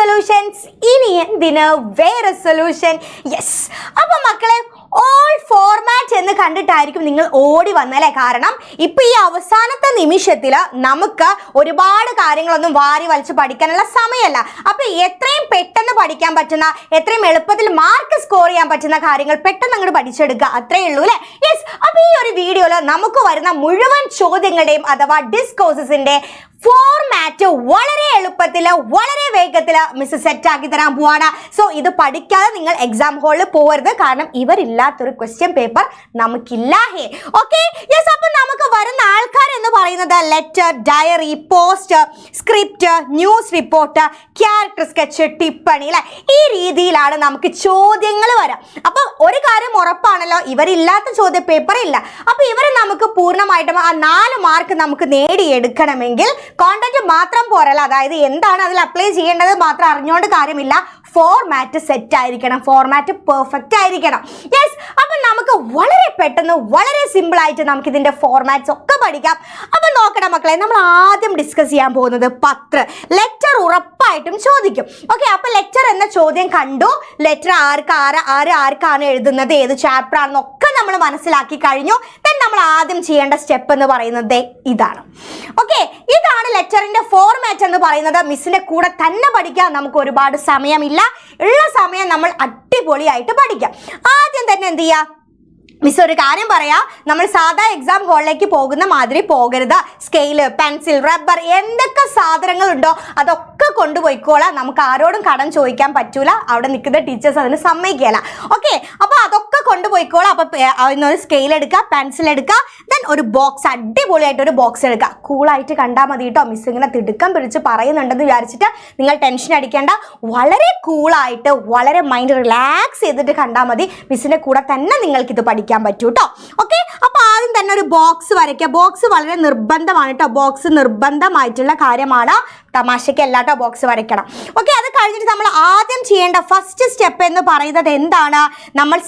Solutions ഇനി എന്തിന് വേറെ സൊല്യൂഷൻ. യെസ്, അപ്പോൾ മക്കളെ ഓൾ ഫോർമാറ്റ് എന്ന് കണ്ടിട്ടായിരിക്കും നിങ്ങൾ ഓടി വന്നല്ലേ. കാരണം ഇപ്പൊ ഈ അവസാനത്തെ നിമിഷത്തിൽ നമുക്ക് ഒരുപാട് കാര്യങ്ങളൊന്നും വാരി വലിച്ച് പഠിക്കാനുള്ള സമയമല്ല. അപ്പൊ എത്രയും പെട്ടെന്ന് പഠിക്കാൻ പറ്റുന്ന, എത്രയും എളുപ്പത്തിൽ മാർക്ക് സ്കോർ ചെയ്യാൻ പറ്റുന്ന കാര്യങ്ങൾ പെട്ടെന്ന് അങ്ങോട്ട് പഠിച്ചെടുക്കുക, അത്രേ ഉള്ളൂ അല്ലേ. യെസ്, അപ്പൊ ഈ ഒരു വീഡിയോയിൽ നമുക്ക് വരുന്ന മുഴുവൻ ചോദ്യങ്ങളുടെയും അഥവാ ഡിസ്കോഴ്സസിന്റെ ഫോർമാറ്റ് വളരെ എളുപ്പത്തിൽ വളരെ വേഗത്തിൽ മിസ് സെറ്റ് ആക്കി തരാൻ പോവാണ്. സോ ഇത് പഠിക്കാതെ നിങ്ങൾ എക്സാം ഹാളിൽ പോകരുത്, കാരണം ഇവരില്ലാത്തൊരു ക്വസ്റ്റ്യൻ പേപ്പർ നമുക്കില്ല. Hey okay, yes. അപ്പൊ നമുക്ക് വരുന്ന ആൾക്കാർ എന്ന് പറയുന്നത് letter, diary, post, script, news report, character sketch, ടിപ്പണി അല്ലെ, ഈ രീതിയിലാണ് നമുക്ക് ചോദ്യങ്ങൾ വരാം. അപ്പൊ ഒരു കാര്യം ഉറപ്പാണല്ലോ, ഇവരില്ലാത്ത ചോദ്യ പേപ്പർ ഇല്ല. അപ്പൊ ഇവർ നമുക്ക് പൂർണ്ണമായിട്ടും ആ 4 മാർക്ക് നമുക്ക് നേടിയെടുക്കണമെങ്കിൽ കോണ്ടന്റ് മാത്രം പോരല്ല, അതായത് എന്താണ് അതിൽ അപ്ലൈ ചെയ്യേണ്ടത് മാത്രം അറിഞ്ഞുകൊണ്ട് കാര്യമില്ല, ഫോർമാറ്റ് സെറ്റ് ആയിരിക്കണം, ഫോർമാറ്റ് പെർഫെക്റ്റ് ആയിരിക്കണം. യെസ്, അപ്പൊ നമുക്ക് വളരെ പെട്ടെന്ന് വളരെ സിമ്പിൾ ആയിട്ട് നമുക്ക് ഇതിന്റെ ഫോർമാറ്റ്സ് ഒക്കെ പഠിക്കാം. അപ്പൊ നോക്കണം മക്കളെ, നമ്മൾ ആദ്യം ഡിസ്കസ് ചെയ്യാൻ പോകുന്നത് പത്ര. ലെറ്റർ ഉറപ്പായിട്ടും ചോദിക്കും. ഓക്കെ, അപ്പൊ ലെറ്റർ എന്ന ചോദ്യം കണ്ടു. ലെറ്റർ ആർക്കാണ് എഴുതുന്നത്, ഏത് ചാപ്റ്റർ ആണെന്നൊക്കെ നമ്മൾ മനസ്സിലാക്കി കഴിഞ്ഞു. ദെൻ നമ്മൾ ആദ്യം ചെയ്യേണ്ട സ്റ്റെപ്പ് എന്ന് പറയുന്നത് ഇതാണ്. ഓക്കെ, ഇതാണ് ലെറ്ററിന്റെ ഫോർമാറ്റ് എന്ന് പറയുന്നത്. മിസ്സിന്റെ കൂടെ തന്നെ പഠിക്കാൻ നമുക്ക് ഒരുപാട് സമയമില്ല, ഉള്ള സമയം നമ്മൾ അടിപൊളിയായിട്ട് പഠിക്കാം. ആദ്യം തന്നെ എന്ത് ചെയ്യുക, മിസ് ഒരു കാര്യം പറയാം, നമ്മൾ സാധാ എക്സാം ഹാളിലേക്ക് പോകുന്ന മാതിരി പോകരുത്. സ്കെയില്, പെൻസിൽ, റബ്ബർ, എന്തൊക്കെ സാധനങ്ങളുണ്ടോ അതൊക്കെ കൊണ്ടുപോയിക്കോളാം. നമുക്ക് ആരോടും കടം ചോദിക്കാൻ പറ്റൂല, അവിടെ നിൽക്കുന്ന ടീച്ചേഴ്സ് അതിന് സമ്മതിക്കില്ല. ഓക്കെ, അപ്പോൾ അതൊക്കെ കൊണ്ടുപോയിക്കോളാം. അപ്പോൾ അതിനൊരു സ്കെയിൽ എടുക്കുക, പെൻസിൽ എടുക്കുക, ദെൻ ഒരു ബോക്സ്, അടിപൊളിയായിട്ട് ഒരു ബോക്സ് എടുക്കുക. കൂളായിട്ട് കണ്ടാൽ മതി കേട്ടോ. മിസ് ഇങ്ങനെ തിടുക്കം പിടിച്ച് പറയുന്നുണ്ടെന്ന് വിചാരിച്ചിട്ട് നിങ്ങൾ ടെൻഷൻ അടിക്കേണ്ട. വളരെ കൂളായിട്ട് വളരെ മൈൻഡ് റിലാക്സ് ചെയ്തിട്ട് കണ്ടാൽ മതി. മിസ്സിൻ്റെ കൂടെ തന്നെ നിങ്ങൾക്കിത് പഠിക്കാം പറ്റൂ കേട്ടോ. ഓക്കെ, അപ്പൊ ആദ്യം തന്നെ ഒരു ബോക്സ് വരയ്ക്കുക. ബോക്സ് വളരെ നിർബന്ധമാണ് കേട്ടോ, ബോക്സ് നിർബന്ധമായിട്ടുള്ള കാര്യമാണ്. തമാശയ്ക്ക് അല്ലാട്ടോ ബോക്സ് വരയ്ക്കണം. ഓക്കെ, അത് കഴിഞ്ഞിട്ട് നമ്മൾ ആദ്യം ചെയ്യേണ്ട ഫസ്റ്റ് സ്റ്റെപ്പ് എന്ന് പറയുന്നത് എന്താണ്, നമ്മൾ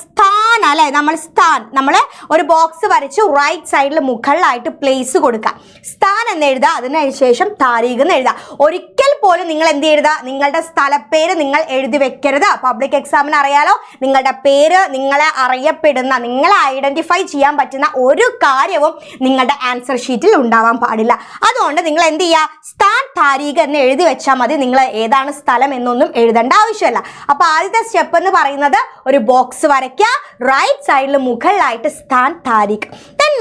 നമ്മൾ ഒരു ബോക്സ് വരച്ച് റൈറ്റ് സൈഡിൽ മുകളിലായിട്ട് പ്ലേസ് കൊടുക്കുക. സ്ഥാൻ എന്ന് എഴുതുക, അതിനുശേഷം താരീഖ് എന്ന് എഴുതുക. ഒരിക്കൽ പോലും നിങ്ങൾ എന്ത് എഴുതുക, നിങ്ങളുടെ സ്ഥലപ്പേര് നിങ്ങൾ എഴുതി വെക്കരുത്. പബ്ലിക് എക്സാമിന് അറിയാലോ, നിങ്ങളുടെ പേര്, നിങ്ങളെ അറിയപ്പെടുന്ന, നിങ്ങളെ ഐഡന്റിഫൈ ചെയ്യാൻ പറ്റുന്ന ഒരു കാര്യവും നിങ്ങളുടെ ആൻസർ ഷീറ്റിൽ ഉണ്ടാവാൻ പാടില്ല. അതുകൊണ്ട് നിങ്ങൾ എന്ത് ചെയ്യുക, സ്ഥാൻ താരീഖ് എന്ന് എഴുതി വെച്ചാൽ മതി. നിങ്ങൾ ഏതാണ് സ്ഥലം എന്നൊന്നും എഴുതേണ്ട ആവശ്യമില്ല. അപ്പൊ ആദ്യത്തെ സ്റ്റെപ്പ് എന്ന് പറയുന്നത് ഒരു ബോക്സ് വരയ്ക്കുക, റൈറ്റ് സൈഡിൽ മുകളിലായിട്ട് സ്ഥാൻ താരീഖ്.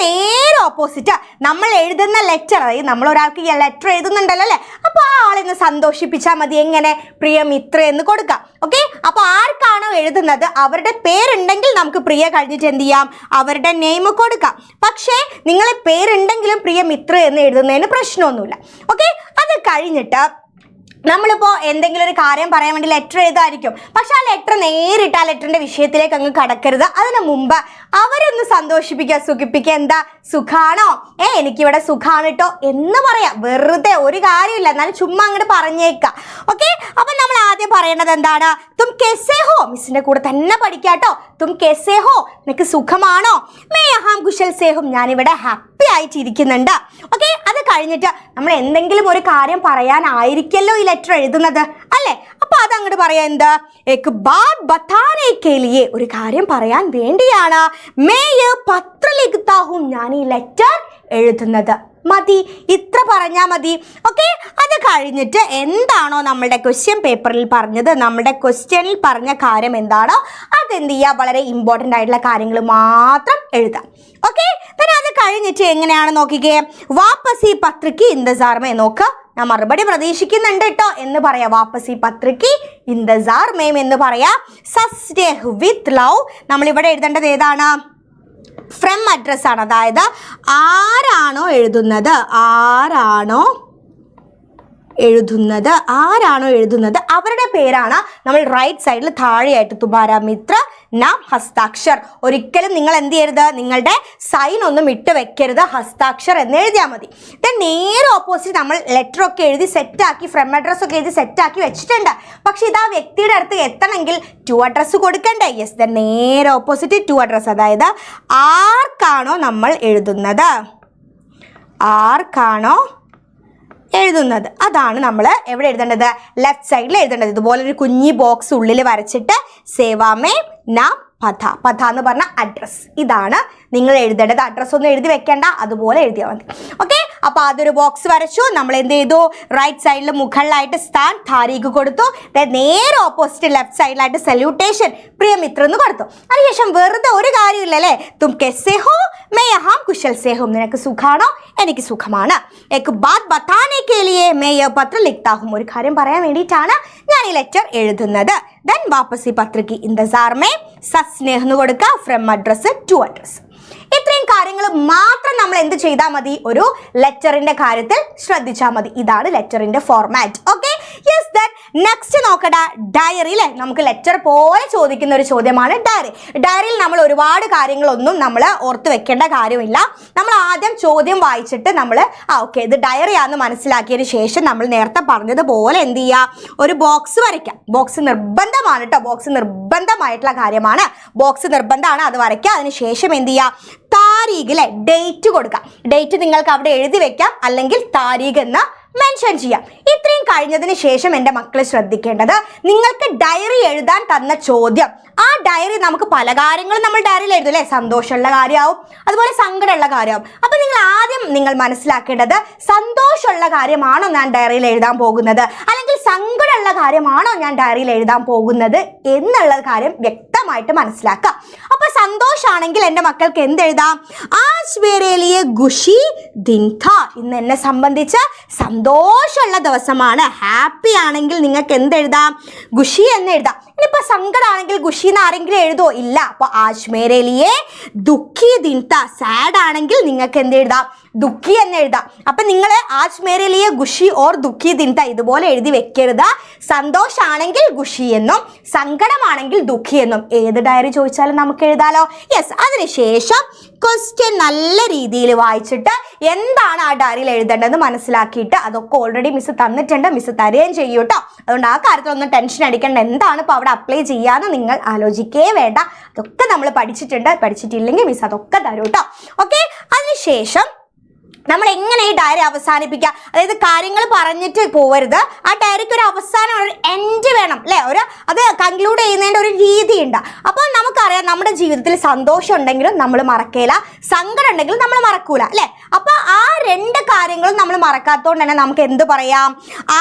നേരെ ഓപ്പോസിറ്റ് നമ്മൾ എഴുതുന്ന ലെറ്റർ, അതായത് നമ്മൾ ഒരാൾക്ക് ലെറ്റർ എഴുതുന്നുണ്ടല്ലോ അല്ലേ, അപ്പൊ ആ ആളിന്ന് സന്തോഷിപ്പിച്ചാൽ മതി. എങ്ങനെ, പ്രിയ മിത്ര എന്ന് കൊടുക്കാം. ഓക്കെ, അപ്പൊ ആർക്കാണോ എഴുതുന്നത് അവരുടെ പേരുണ്ടെങ്കിൽ നമുക്ക് പ്രിയ കഴിഞ്ഞിട്ട് എന്ത് ചെയ്യാം, അവരുടെ നെയിം കൊടുക്കാം. പക്ഷേ നിങ്ങളെ പേരുണ്ടെങ്കിലും പ്രിയ മിത്ര എന്ന് എഴുതുന്നതിന് പ്രശ്നമൊന്നുമില്ല. ഓക്കെ, അത് കഴിഞ്ഞിട്ട് നമ്മളിപ്പോൾ എന്തെങ്കിലും ഒരു കാര്യം പറയാൻ വേണ്ടി ലെറ്റർ എഴുതായിരിക്കും. പക്ഷെ ആ ലെറ്റർ നേരിട്ട് ആ ലെറ്ററിന്റെ വിഷയത്തിലേക്ക് അങ്ങ് കടക്കരുത്. അതിനു മുമ്പ് അവരൊന്ന് സന്തോഷിപ്പിക്കുക, സുഖിപ്പിക്കുക. എന്താ, സുഖാണോ, എനിക്കിവിടെ സുഖാണ് കേട്ടോ എന്ന് പറയാം. വെറുതെ ഒരു കാര്യമില്ല, എന്നാലും ചുമ്മാ അങ്ങോട്ട് പറഞ്ഞേക്കാം. ഓക്കെ, അപ്പൊ നമ്മൾ ആദ്യം പറയേണ്ടത് എന്താണ്, തും കെസേ ഹോ, മിസ്സിന്റെ കൂടെ തന്നെ പഠിക്കാട്ടോ. തും കെസേ ഹോ, നിനക്ക് സുഖമാണോ. മേ യഹാം കുശൽ സേഹും, ഞാനിവിടെ ഹാപ്പി ആയിട്ടിരിക്കുന്നുണ്ട്. ഓക്കെ, അത് കഴിഞ്ഞിട്ട് നമ്മൾ എന്തെങ്കിലും ഒരു കാര്യം പറയാനായിരിക്കല്ലോ ഈ ലെറ്റർ എഴുതുന്നത് അല്ലേ. അപ്പൊ അത് അങ്ങോട്ട് പറയാം, എന്താ, ഏക് ബാത് ബതാനെ കെ ലിയേ, ഒരു കാര്യം പറയാൻ വേണ്ടിയാണ്. മേ യേ പത്ര ലിഖ്താ ഹൂം, ഞാൻ ഈ ലെറ്റർ എഴുതുന്നത്. മതി, ഇത്ര പറഞ്ഞാൽ മതി. ഓക്കെ, അത് കഴിഞ്ഞിട്ട് എന്താണോ നമ്മളുടെ ക്വസ്റ്റ്യൻ പേപ്പറിൽ പറഞ്ഞത്, നമ്മുടെ ക്വസ്റ്റ്യനിൽ പറഞ്ഞ കാര്യം എന്താണോ അതെന്ത് ചെയ്യുക, വളരെ ഇമ്പോർട്ടൻ്റ് ആയിട്ടുള്ള കാര്യങ്ങൾ മാത്രം എഴുതാം. ഓക്കെ, അത് കഴിഞ്ഞിട്ട് എങ്ങനെയാണ് നോക്കിക്കേ, വാപ്പസി പത്രക്ക് ഇന്തസാർ മേ, നോക്കുക ഞാൻ മറുപടി പ്രതീക്ഷിക്കുന്നുണ്ട് കേട്ടോ എന്ന് പറയാം. വാപ്പസി പത്രക്ക് ഇന്തസാർ മേം എന്ന് പറയാം. സസ്നേഹ് വിത്ത് ലവ്, നമ്മളിവിടെ എഴുതേണ്ടത് ഏതാണ്, ഫ്രം അഡ്രസ് ആണ്. അതായത് ആരാണോ എഴുതുന്നത് അവരുടെ പേരാണ് നമ്മൾ റൈറ്റ് സൈഡിൽ താഴെയായിട്ട് തുമാര മിത്ര നാം ഹസ്താക്ഷർ. ഒരിക്കലും നിങ്ങൾ എന്ത് ചെയ്യരുത്, നിങ്ങളുടെ സൈൻ ഒന്നും ഇട്ട് വെക്കരുത്, ഹസ്താക്ഷർ എന്ന് എഴുതിയാൽ മതി. നേരെ ഓപ്പോസിറ്റ് നമ്മൾ ലെറ്റർ ഒക്കെ എഴുതി സെറ്റാക്കി, ഫ്രം അഡ്രസ് ഒക്കെ എഴുതി സെറ്റാക്കി വെച്ചിട്ടുണ്ട്. പക്ഷെ ഇത് ആ വ്യക്തിയുടെ അടുത്ത് എത്തണമെങ്കിൽ ടു അഡ്രസ്സ് കൊടുക്കണ്ടേ. യെസ്, നേരെ ഓപ്പോസിറ്റ് ടു അഡ്രസ്സ്. അതായത് ആർക്കാണോ നമ്മൾ എഴുതുന്നത്, ആർക്കാണോ എഴുതുന്നത്. അതാണ് നമ്മൾ എവിടെ എഴുതേണ്ടത്? ലെഫ്റ്റ് സൈഡിൽ എഴുതേണ്ടത്. ഇതുപോലെ ഒരു കുഞ്ഞി ബോക്സ് ഉള്ളിൽ വരച്ചിട്ട് സേവാമേ നാം പഥ, പഥ എന്ന് പറഞ്ഞ അഡ്രസ്, ഇതാണ് നിങ്ങൾ എഴുതേണ്ടത്. അഡ്രസ് ഒന്നും എഴുതി വെക്കേണ്ട, അതുപോലെ എഴുതിയാൽ മതി. ഓക്കെ, അപ്പൊ അതൊരു ബോക്സ് വരച്ചു. നമ്മൾ എന്ത് ചെയ്തു? റൈറ്റ് സൈഡിൽ മുകളിലായിട്ട് സ്ഥാൻ താരീഖ് കൊടുത്തു. നേരെ ഓപ്പോസിറ്റ് ലെഫ്റ്റ് സൈഡിലായിട്ട് സല്യൂട്ടേഷൻ പ്രിയമിത്ര എന്ന് കൊടുത്തു. അതിനുശേഷം വെറുതെ ഒരു കാര്യമില്ലല്ലേ, തും കെസേ ഹോ മേ യഹാം കുശൽ സേ ഹും, നിനക്ക് സുഖാണോ? എനിക്ക് സുഖമാണ്. എക് ബാത് ബതാനെ കെ ലിയേ മേ യഹ് പത്ര ലിഖ്താ ഹൂം, ഒരു കാര്യം പറയാൻ വേണ്ടിയിട്ടാണ് ഞാൻ ഈ ലെറ്റർ എഴുതുന്നത്. ദെൻ വാപ്പസി പത്രക്ക് ഇന്റസാർ മേ സസ്നേഹ് എന്ന് കൊടുക്കുക, ഫ്രം അഡ്രസ് ടു അഡ്രസ്. ഇത്രയും കാര്യങ്ങൾ മാത്രം നമ്മൾ എന്ത് ചെയ്താൽ മതി? ഒരു ലെറ്ററിന്റെ കാര്യത്തിൽ ശ്രദ്ധിച്ചാൽ മതി. ഇതാണ് ലെറ്ററിന്റെ format. Okay, yes. Then next നോക്കടാ, ഡയറി അല്ലേ? നമുക്ക് ലെറ്റർ പോലെ ചോദിക്കുന്ന ഒരു ചോദ്യമാണ് ഡയറി. ഡയറിയിൽ നമ്മൾ ഒരുപാട് കാര്യങ്ങളൊന്നും നമ്മൾ ഓർത്ത് വെക്കേണ്ട കാര്യമില്ല. നമ്മൾ ആദ്യം ചോദ്യം വായിച്ചിട്ട് നമ്മൾ ഓക്കെ ഇത് ഡയറിയാന്ന് മനസ്സിലാക്കിയതിന് ശേഷം നമ്മൾ നേരത്തെ പറഞ്ഞതുപോലെ എന്ത് ചെയ്യുക? ഒരു ബോക്സ് വരയ്ക്കാം. ബോക്സ് നിർബന്ധമാണ് കേട്ടോ, ബോക്സ് നിർബന്ധമായിട്ടുള്ള കാര്യമാണ്. ബോക്സ് നിർബന്ധമാണ്, അത് വരയ്ക്കുക. അതിനുശേഷം എന്ത് ചെയ്യുക? താരീഖ് അല്ലെ, ഡേറ്റ് കൊടുക്കാം. ഡേറ്റ് നിങ്ങൾക്ക് അവിടെ എഴുതി വെക്കാം, അല്ലെങ്കിൽ താരീഖ് എന്ന് മെൻഷൻ ചെയ്യാം. ഇത്രയും കഴിഞ്ഞതിന് ശേഷം എൻ്റെ മക്കൾ ശ്രദ്ധിക്കേണ്ടത്, നിങ്ങൾക്ക് ഡയറി എഴുതാൻ തന്ന ചോദ്യം, ആ ഡയറി നമുക്ക് പല കാര്യങ്ങളും നമ്മൾ ഡയറിയിൽ എഴുതും അല്ലേ? സന്തോഷമുള്ള കാര്യമാവും, അതുപോലെ സങ്കടമുള്ള കാര്യമാവും. അപ്പൊ നിങ്ങൾ മനസ്സിലാക്കേണ്ടത്, സന്തോഷമുള്ള കാര്യമാണോ ഞാൻ ഡയറിയിൽ എഴുതാൻ പോകുന്നത്, അല്ലെങ്കിൽ സങ്കടമുള്ള കാര്യമാണോ ഞാൻ ഡയറിയിൽ എഴുതാൻ പോകുന്നത് എന്നുള്ള കാര്യം വ്യക്തമായിട്ട് മനസ്സിലാക്കാം. അപ്പൊ സന്തോഷാണെങ്കിൽ എൻ്റെ മക്കൾക്ക് എന്തെഴുതാം? ആജ് മേരെ ലിയേ ഖുഷി ദിൻ ഥാ, ഇന്ന് എന്നെ സംബന്ധിച്ച് സന്തോഷമുള്ള ദിവസമാണ്. ഹാപ്പി ആണെങ്കിൽ നിങ്ങൾക്ക് എന്തെഴുതാം? ഖുഷി എന്ന് എഴുതാം. ഇനിയിപ്പോ സങ്കടമാണെങ്കിൽ ഖുഷി എന്ന് ആരെങ്കിലും എഴുതോ? ഇല്ല. അപ്പൊ ആജ് മേരെ ലിയേ ദുഃഖി ദിൻ ഥാ, സാഡ് ആണെങ്കിൽ നിങ്ങൾക്ക് എന്തെഴുതാം? ദുഃഖി എന്ന് എഴുതാം. അപ്പൊ നിങ്ങൾ ആജ് മേരെ ലിയേ ഖുഷി ഓർ ദുഃഖി ദിൻ ഥാ ഇതുപോലെ എഴുതി വെക്കരുത്. സന്തോഷാണെങ്കിൽ ഖുഷി എന്നും സങ്കടമാണെങ്കിൽ ദുഃഖി എന്നും ഏത് ഡയറി ചോദിച്ചാലും നമുക്ക് എഴുതാലോ. യെസ്. അതിനുശേഷം ക്വസ്റ്റ്യൻ നല്ല രീതിയിൽ വായിച്ചിട്ട് എന്താണ് ആ ഡയറിയിൽ എഴുതേണ്ടതെന്ന് മനസ്സിലാക്കിയിട്ട്, അതൊക്കെ ഓൾറെഡി മിസ് തന്നിട്ടുണ്ട്, മിസ് തരുകയും ചെയ്യും കേട്ടോ. അതുകൊണ്ട് ആ കാര്യത്തിലൊന്നും ടെൻഷൻ അടിക്കേണ്ട. എന്താണ് ഇപ്പോൾ അവിടെ അപ്ലൈ ചെയ്യാന്ന് നിങ്ങൾ ആലോചിക്കേ വേണ്ട. അതൊക്കെ നമ്മൾ പഠിച്ചിട്ടുണ്ട്. പഠിച്ചിട്ടില്ലെങ്കിൽ മിസ് അതൊക്കെ തരും കേട്ടോ. ഓക്കെ, അതിനുശേഷം നമ്മൾ എങ്ങനെ ഈ ഡയറി അവസാനിപ്പിക്കുക? അതായത് കാര്യങ്ങൾ പറഞ്ഞിട്ട് പോവരുത്. ആ ഡയറിക്ക് ഒരു അവസാനം, ഒരു എൻഡ് വേണം അല്ലേ? അത് കൺക്ലൂഡ് ചെയ്യുന്നതിൻ്റെ ഒരു രീതിയുണ്ട്. അപ്പോൾ നമുക്കറിയാം, നമ്മുടെ ജീവിതത്തിൽ സന്തോഷം ഉണ്ടെങ്കിലും നമ്മൾ മറക്കില്ല, സങ്കടം ഉണ്ടെങ്കിലും നമ്മൾ മറക്കൂല അല്ലേ? അപ്പോൾ ആ രണ്ട് കാര്യങ്ങളും നമ്മൾ മറക്കാത്തതുകൊണ്ട് തന്നെ നമുക്ക് എന്ത് പറയാം?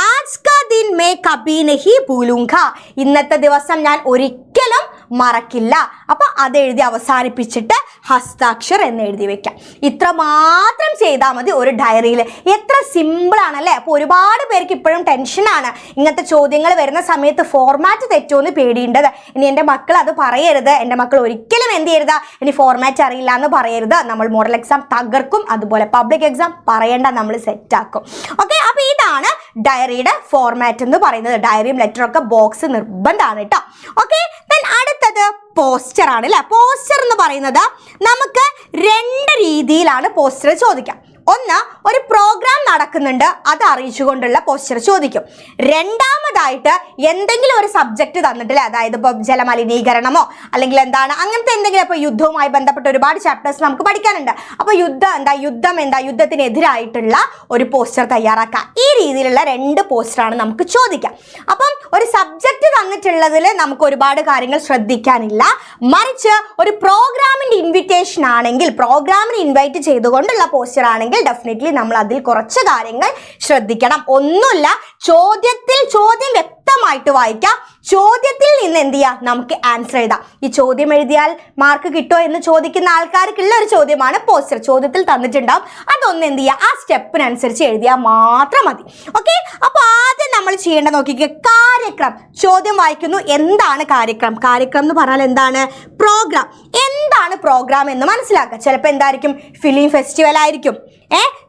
ആജ് കാ ദിൻ മേ കബി നഹി ഭൂലൂങ്ക, ഇന്നത്തെ ദിവസം ഞാൻ ഒരിക്കലും മറക്കില്ല. അപ്പൊ അത് എഴുതി അവസാനിപ്പിച്ചിട്ട് ഹസ്താക്ഷർ എന്ന് എഴുതി വെക്കാം. ഇത്ര മാത്രം ചെയ്താൽ മതി ഒരു ഡയറിയിൽ. എത്ര സിമ്പിൾ ആണല്ലേ? അപ്പോൾ ഒരുപാട് പേർക്ക് ഇപ്പോഴും ടെൻഷനാണ്, ഇങ്ങനത്തെ ചോദ്യങ്ങൾ വരുന്ന സമയത്ത് ഫോർമാറ്റ് തെറ്റുമെന്ന് പേടിയേണ്ടത്. ഇനി എൻ്റെ മക്കൾ അത് പറയരുത്. എൻ്റെ മക്കൾ ഒരിക്കലും എന്ത് ചെയ്യരുത്? ഇനി ഫോർമാറ്റ് അറിയില്ല എന്ന് പറയരുത്. നമ്മൾ മോഡൽ എക്സാം തകർക്കും, അതുപോലെ പബ്ലിക് എക്സാം പറയേണ്ട, നമ്മൾ സെറ്റാക്കും. ഓക്കെ, അപ്പൊ ഇതാണ് ഡയറിയുടെ ഫോർമാറ്റ് എന്ന് പറയുന്നത്. ഡയറിയും ലെറ്ററും ഒക്കെ ബോക്സ് നിർബന്ധമാണ് കേട്ടോ. ഓക്കെ, അടുത്തത് പോസ്റ്റർ ആണ് അല്ലെ? പോസ്റ്റർ എന്ന് പറയുന്നത് നമുക്ക് രണ്ട് രീതിയിലാണ് പോസ്റ്റർ ചോദിക്കാം. ഒന്ന്, ഒരു പ്രോഗ്രാം നടക്കുന്നുണ്ട് അത് അറിയിച്ചുകൊണ്ടുള്ള പോസ്റ്റർ ചോദിക്കും. രണ്ടാമതായിട്ട് എന്തെങ്കിലും ഒരു സബ്ജക്റ്റ് തന്നിട്ടില്ല, അതായത് ഇപ്പോൾ ജലമലിനീകരണമോ അല്ലെങ്കിൽ എന്താണ് അങ്ങനത്തെ എന്തെങ്കിലും, ഇപ്പോൾ യുദ്ധവുമായി ബന്ധപ്പെട്ട ഒരുപാട് ചാപ്റ്റേഴ്സ് നമുക്ക് പഠിക്കാനുണ്ട്. അപ്പോൾ യുദ്ധത്തിനെതിരായിട്ടുള്ള ഒരു പോസ്റ്റർ തയ്യാറാക്കുക. ഈ രീതിയിലുള്ള രണ്ട് പോസ്റ്ററാണ് നമുക്ക് ചോദിക്കാം. അപ്പം ഒരു സബ്ജക്റ്റ് തന്നിട്ടുള്ളതിൽ നമുക്ക് ഒരുപാട് കാര്യങ്ങൾ ശ്രദ്ധിക്കാനില്ല. മറിച്ച് ഒരു പ്രോഗ്രാമിൻ്റെ ഇൻവിറ്റേഷൻ ആണെങ്കിൽ, പ്രോഗ്രാമിന് ഇൻവൈറ്റ് ചെയ്തുകൊണ്ടുള്ള പോസ്റ്റർ ആണെങ്കിൽ ഡെഫിനറ്റ്ലി നമ്മൾ അതിൽ കുറച്ച് കാര്യങ്ങൾ ശ്രദ്ധിക്കണം. ഒന്നുമില്ല, ചോദ്യം വ്യക്തമായിട്ട് വായിക്കാം. ചോദ്യത്തിൽ നിന്ന് എന്ത് ചെയ്യാം? നമുക്ക് ആൻസർ എഴുതാം. ഈ ചോദ്യം എഴുതിയാൽ മാർക്ക് കിട്ടോ എന്ന് ചോദിക്കുന്ന ആൾക്കാർക്കുള്ള ഒരു ചോദ്യമാണ് പോസ്റ്റർ. ചോദ്യത്തിൽ തന്നിട്ടുണ്ടാവും, അതൊന്ന് എന്ത് ചെയ്യുക? ആ സ്റ്റെപ്പിനനുസരിച്ച് എഴുതിയാൽ മാത്രം മതി. ഓക്കെ, അപ്പോൾ ആദ്യം നമ്മൾ ചെയ്യേണ്ട നോക്കിക്കുക, കാര്യക്രമം. ചോദ്യം വായിക്കുന്നു, എന്താണ് കാര്യക്രമം? കാര്യക്രമം എന്ന് പറഞ്ഞാൽ എന്താണ്? പ്രോഗ്രാം. എന്താണ് പ്രോഗ്രാം എന്ന് മനസ്സിലാക്കുക. ചിലപ്പോൾ എന്തായിരിക്കും? ഫിലിം ഫെസ്റ്റിവൽ ആയിരിക്കും,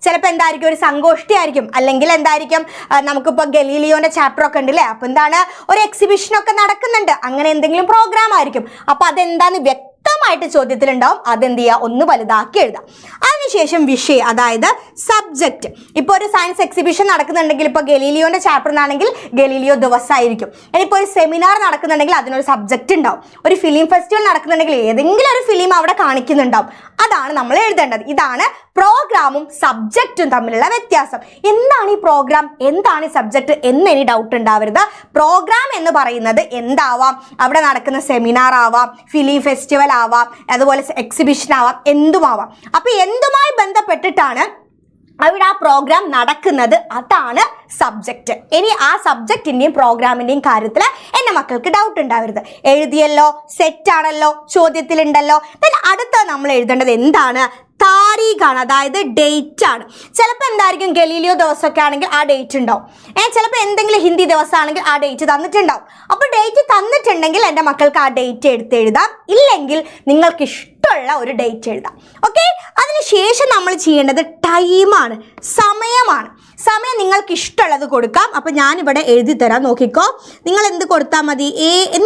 ചിലപ്പോൾ എന്തായിരിക്കും? ഒരു സംഗോഷ്ഠി ആയിരിക്കും, അല്ലെങ്കിൽ എന്തായിരിക്കും? നമുക്കിപ്പോൾ ഗലീലിയോന്റെ ചാപ്റ്റർ ഒക്കെ ഉണ്ടല്ലേ, അപ്പൊ എന്താണ്? ഒരു എക്സിബിഷൻ ഒക്കെ നടക്കുന്നുണ്ട്, അങ്ങനെ എന്തെങ്കിലും പ്രോഗ്രാം ആയിരിക്കും. അപ്പൊ അതെന്താന്ന് വ്യക്തമായിട്ട് ചോദ്യത്തിലുണ്ടാവും. അതെന്ത് ചെയ്യുക, ഒന്ന് വലുതാക്കി എഴുതാം. അതിനുശേഷം വിഷയം, അതായത് സബ്ജക്റ്റ്. ഇപ്പോൾ ഒരു സയൻസ് എക്സിബിഷൻ നടക്കുന്നുണ്ടെങ്കിൽ, ഇപ്പോൾ ഗലീലിയോന്റെ ചാപ്റ്റർ എന്നാണെങ്കിൽ ഗലീലിയോ ദിവസമായിരിക്കും. ഇനിയിപ്പോൾ ഒരു സെമിനാർ നടക്കുന്നുണ്ടെങ്കിൽ അതിനൊരു സബ്ജക്റ്റ് ഉണ്ടാവും. ഒരു ഫിലിം ഫെസ്റ്റിവൽ നടക്കുന്നുണ്ടെങ്കിൽ ഏതെങ്കിലും ഒരു ഫിലിം അവിടെ കാണിക്കുന്നുണ്ടാവും. അതാണ് നമ്മൾ എഴുതേണ്ടത്. ഇതാണ് പ്രോഗ്രാമും സബ്ജക്റ്റും തമ്മിലുള്ള വ്യത്യാസം. എന്താണ് ഈ പ്രോഗ്രാം, എന്താണ് ഈ സബ്ജക്റ്റ് എന്ന് ഇനി ഡൗട്ട് ഉണ്ടാവരുത്. പ്രോഗ്രാം എന്ന് പറയുന്നത് എന്താവാം, അവിടെ നടക്കുന്ന സെമിനാർ ആവാം, ഫിലിം ഫെസ്റ്റിവൽ ആവാം, അതുപോലെ എക്സിബിഷൻ ആവാം, എന്തുമാവാം. അപ്പൊ എന്തുമായി ബന്ധപ്പെട്ടിട്ടാണ് അവിടെ ആ പ്രോഗ്രാം നടക്കുന്നത്, അതാണ് സബ്ജക്റ്റ്. ഇനി ആ സബ്ജക്റ്റിന്റെയും പ്രോഗ്രാമിന്റെയും കാര്യത്തിൽ എൻ്റെ മക്കൾക്ക് ഡൗട്ട് ഉണ്ടാവരുത്. എഴുതിയല്ലോ, സെറ്റാണല്ലോ, ചോദ്യത്തിലുണ്ടല്ലോ. അടുത്ത നമ്മൾ എഴുതേണ്ടത് എന്താണ്, താരീഖാണ്, അതായത് ഡേറ്റ് ആണ്. ചിലപ്പോൾ എന്തായിരിക്കും, ഗലീലിയോ ദിവസമൊക്കെ ആണെങ്കിൽ ആ ഡേറ്റ് ഉണ്ടാവും. ചിലപ്പോൾ എന്തെങ്കിലും ഹിന്ദി ദിവസമാണെങ്കിൽ ആ ഡേറ്റ് തന്നിട്ടുണ്ടാവും. അപ്പോൾ ഡേറ്റ് തന്നിട്ടുണ്ടെങ്കിൽ എൻ്റെ മക്കൾക്ക് ആ ഡേറ്റ് എടുത്ത് എഴുതാം. ഇല്ലെങ്കിൽ നിങ്ങൾക്ക് ഇഷ്ടമുള്ള ഒരു ഡേറ്റ് എഴുതാം. ഓക്കെ, അതിനുശേഷം നമ്മൾ ചെയ്യേണ്ടത് ടൈമാണ്, സമയമാണ്. സമയം നിങ്ങൾക്ക് ഇഷ്ടമുള്ളത് കൊടുക്കാം. അപ്പം ഞാനിവിടെ എഴുതി തരാം, നോക്കിക്കോ. നിങ്ങൾ എന്ത് കൊടുത്താൽ മതി,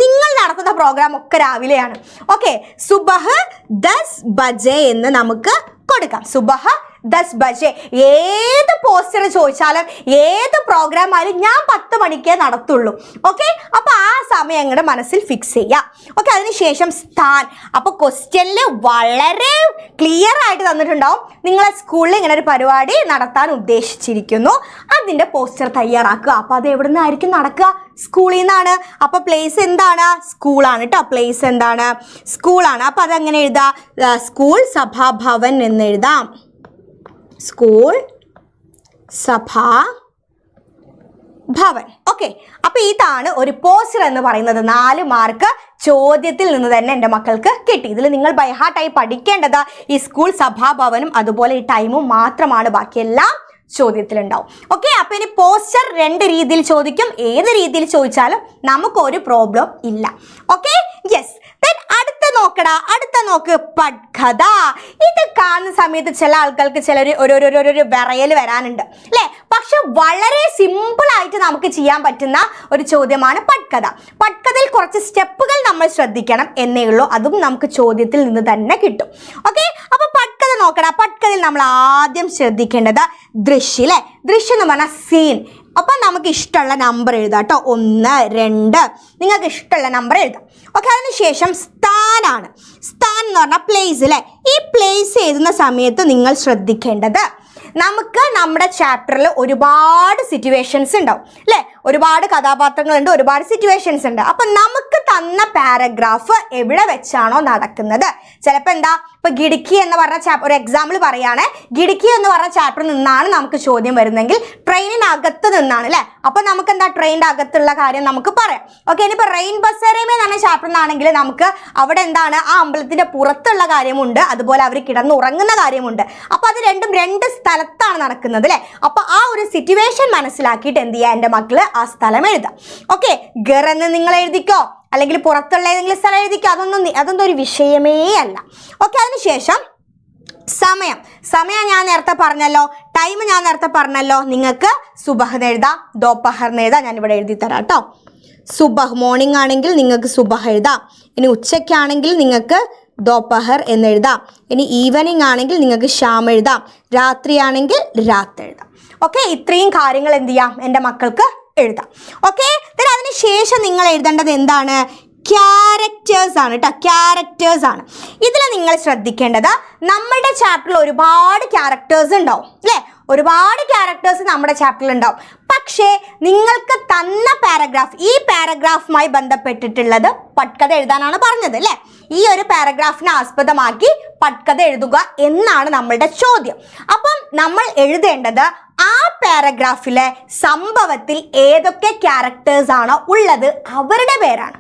നിങ്ങൾ നടത്തുന്ന പ്രോഗ്രാം ഒക്കെ രാവിലെയാണ്. ഓക്കെ, സുബഹ് 10 ബജെ എന്ന് നമുക്ക് കൊടുക്കാം. സുബഹ് 10 ബജെ. ഏത് പോസ്റ്റർ ചോദിച്ചാലും ഏത് പ്രോഗ്രാം ആയാലും ഞാൻ 10 മണിക്കേ നടത്തുള്ളൂ. ഓക്കെ, അപ്പൊ ആ സമയം അങ്ങയുടെ മനസ്സിൽ ഫിക്സ് ചെയ്യാം. ഓക്കെ, അതിനുശേഷം സ്ഥാൻ. അപ്പൊ ക്വസ്റ്റ്യനിൽ വളരെ ക്ലിയർ ആയിട്ട് തന്നിട്ടുണ്ടാവും, നിങ്ങളെ സ്കൂളിൽ ഇങ്ങനെ ഒരു പരിപാടി നടത്താൻ ഉദ്ദേശിച്ചിരിക്കുന്നു, അതിന്റെ പോസ്റ്റർ തയ്യാറാക്കുക. അപ്പൊ അത് എവിടെ നിന്നായിരിക്കും നടക്കുക, സ്കൂളിൽ നിന്നാണ്. അപ്പൊ പ്ലേസ് എന്താണ്, സ്കൂളാണ് കേട്ടോ. പ്ലേസ് എന്താണ്, സ്കൂളാണ്. അപ്പൊ അതെങ്ങനെ എഴുതാം, സ്കൂൾ സഭാഭവൻ എന്ന് എഴുതാം. സ്കൂൾ സഭാ ഭവൻ. ഓക്കെ, അപ്പൊ ഇതാണ് ഒരു പോസ്റ്റർ എന്ന് പറയുന്നത്. 4 മാർക്ക് ചോദ്യത്തിൽ നിന്ന് തന്നെ എൻ്റെ മക്കൾക്ക് കിട്ടി. ഇതിൽ നിങ്ങൾ ബൈഹാർട്ടായി പഠിക്കേണ്ടത് ഈ സ്കൂൾ സഭാഭവനും അതുപോലെ ഈ ടൈമും മാത്രമാണ്. ബാക്കിയെല്ലാം ചോദ്യത്തിലുണ്ടാവും. ഓക്കെ, അപ്പൊ ഇനി പോസ്റ്റർ 2 രീതിയിൽ ചോദിക്കും. ഏത് രീതിയിൽ ചോദിച്ചാലും നമുക്കൊരു പ്രോബ്ലം ഇല്ല. Okay, yes. അടുത്ത നോക്ക് പഠ്കഥ. ഇത് കാണുന്ന സമയത്ത് ചില ആൾക്കാർക്ക് ഒരു വിറയൽ വരാനുണ്ട് അല്ലേ? പക്ഷെ വളരെ സിമ്പിൾ ആയിട്ട് നമുക്ക് ചെയ്യാൻ പറ്റുന്ന ഒരു ചോദ്യമാണ് പഠ്കഥ. പഠ്കഥയിൽ കുറച്ച് സ്റ്റെപ്പുകൾ നമ്മൾ ശ്രദ്ധിക്കണം എന്നേ ഉള്ളൂ. അതും നമുക്ക് ചോദ്യത്തിൽ നിന്ന് തന്നെ കിട്ടും. ഓക്കെ, അപ്പൊ പഠ്കഥ നോക്കണം. പഠ്കഥയിൽ നമ്മൾ ആദ്യം ശ്രദ്ധിക്കേണ്ടത് ദൃശ്യം അല്ലേ? ദൃശ്യം എന്ന് പറഞ്ഞാൽ സീൻ. അപ്പം നമുക്ക് ഇഷ്ടമുള്ള നമ്പർ എഴുതാം കേട്ടോ. 1, 2 നിങ്ങൾക്ക് ഇഷ്ടമുള്ള നമ്പർ എഴുതാം. ഓക്കെ, അതിനുശേഷം സ്ഥാനാണ്. സ്ഥാൻ എന്ന് പറഞ്ഞാൽ പ്ലേസ് അല്ലേ? ഈ പ്ലേസ് എഴുതുന്ന സമയത്ത് നിങ്ങൾ ശ്രദ്ധിക്കേണ്ടത്, നമുക്ക് നമ്മുടെ ചാപ്റ്ററിൽ ഒരുപാട് സിറ്റുവേഷൻസ് ഉണ്ടാവും അല്ലേ? ഒരുപാട് കഥാപാത്രങ്ങളുണ്ട്, ഒരുപാട് സിറ്റുവേഷൻസ് ഉണ്ട്. അപ്പം നമുക്ക് തന്ന പാരഗ്രാഫ് എവിടെ വെച്ചാണോ നടക്കുന്നത്, ചിലപ്പോൾ എന്താ, ഇപ്പം ഗിടുക്കി എന്ന് പറഞ്ഞ ഒരു എക്സാമ്പിൾ പറയുകയാണെ, ഗിടുക്കി എന്ന് പറഞ്ഞ ചാപ്റ്ററിൽ നിന്നാണ് നമുക്ക് ചോദ്യം വരുന്നെങ്കിൽ ട്രെയിനിനകത്ത് നിന്നാണ് അല്ലേ? അപ്പം നമുക്ക് എന്താ, ട്രെയിനിൻ്റെ അകത്തുള്ള കാര്യം നമുക്ക് പറയാം. ഓക്കെ, ഇനിയിപ്പോൾ റെയിൻ ബസേറേമേ എന്ന് പറഞ്ഞ ചാപ്റ്ററിൽ നിന്നാണെങ്കിൽ നമുക്ക് അവിടെ എന്താണ്, ആ അമ്പലത്തിൻ്റെ പുറത്തുള്ള കാര്യമുണ്ട്, അതുപോലെ അവർ കിടന്നുറങ്ങുന്ന കാര്യമുണ്ട്. അപ്പം അത് രണ്ടും 2 സ്ഥലത്താണ് നടക്കുന്നത് അല്ലേ? അപ്പം ആ ഒരു സിറ്റുവേഷൻ മനസ്സിലാക്കിയിട്ട് എന്ത് ചെയ്യുക, എൻ്റെ മക്കള് ആ സ്ഥലം എഴുതാം. ഓക്കെ, ഗറെന്ന് നിങ്ങൾ എഴുതിക്കോ, അല്ലെങ്കിൽ പുറത്തുള്ള ഏതെങ്കിലും സ്ഥലം എഴുതിക്കോ, അതൊന്നും ഒരു വിഷയമേ അല്ല. ഓക്കെ, അതിനുശേഷം സമയം ഞാൻ നേരത്തെ പറഞ്ഞല്ലോ, ടൈം ഞാൻ നേരത്തെ പറഞ്ഞല്ലോ. നിങ്ങൾക്ക് സുബഹ് എഴുതാം, ദോപ്പഹർ എഴുതാം. ഞാനിവിടെ എഴുതി തരാം കേട്ടോ. സുബഹ് മോർണിംഗ് ആണെങ്കിൽ നിങ്ങൾക്ക് സുബഹ് എഴുതാം. ഇനി ഉച്ചയ്ക്കാണെങ്കിൽ നിങ്ങൾക്ക് ദോപ്പഹർ എന്നെഴുതാം. ഇനി ഈവനിങ് ആണെങ്കിൽ നിങ്ങൾക്ക് ഷാം എഴുതാം. രാത്രിയാണെങ്കിൽ രാത്ത് എഴുതാം. ഓക്കെ, ഇത്രയും കാര്യങ്ങൾ എന്ത് ചെയ്യാം, എൻ്റെ മക്കൾക്ക് എഴുതാം. ഓക്കെ, അതിനുശേഷം നിങ്ങൾ എഴുതേണ്ടത് എന്താണ്, ക്യാരക്ടേഴ്സ് ആണ് കേട്ടോ. ക്യാരക്ടേഴ്സ് ആണ്. ഇതിൽ നിങ്ങൾ ശ്രദ്ധിക്കേണ്ടത്, നമ്മുടെ ചാപ്റ്ററിൽ ഒരുപാട് ക്യാരക്ടേഴ്സ് ഉണ്ടാവും അല്ലേ? ഒരുപാട് ക്യാരക്ടേഴ്സ് നമ്മുടെ ചാപ്റ്ററിൽ ഉണ്ടാവും. പക്ഷേ നിങ്ങൾക്ക് തന്ന പാരഗ്രാഫ്, ഈ പാരഗ്രാഫുമായി ബന്ധപ്പെട്ടിട്ടുള്ളത് പഠ്കഥ എഴുതാനാണ് പറഞ്ഞത് അല്ലേ? ഈ ഒരു പാരഗ്രാഫിനെ ആസ്പദമാക്കി പഠ്കഥ എഴുതുക എന്നാണ് നമ്മളുടെ ചോദ്യം. അപ്പം നമ്മൾ എഴുതേണ്ടത് ആ പാരഗ്രാഫിലെ സംഭവത്തിൽ ഏതൊക്കെ ക്യാരക്ടേഴ്സ് ആണോ ഉള്ളത് അവരുടെ പേരാണ്.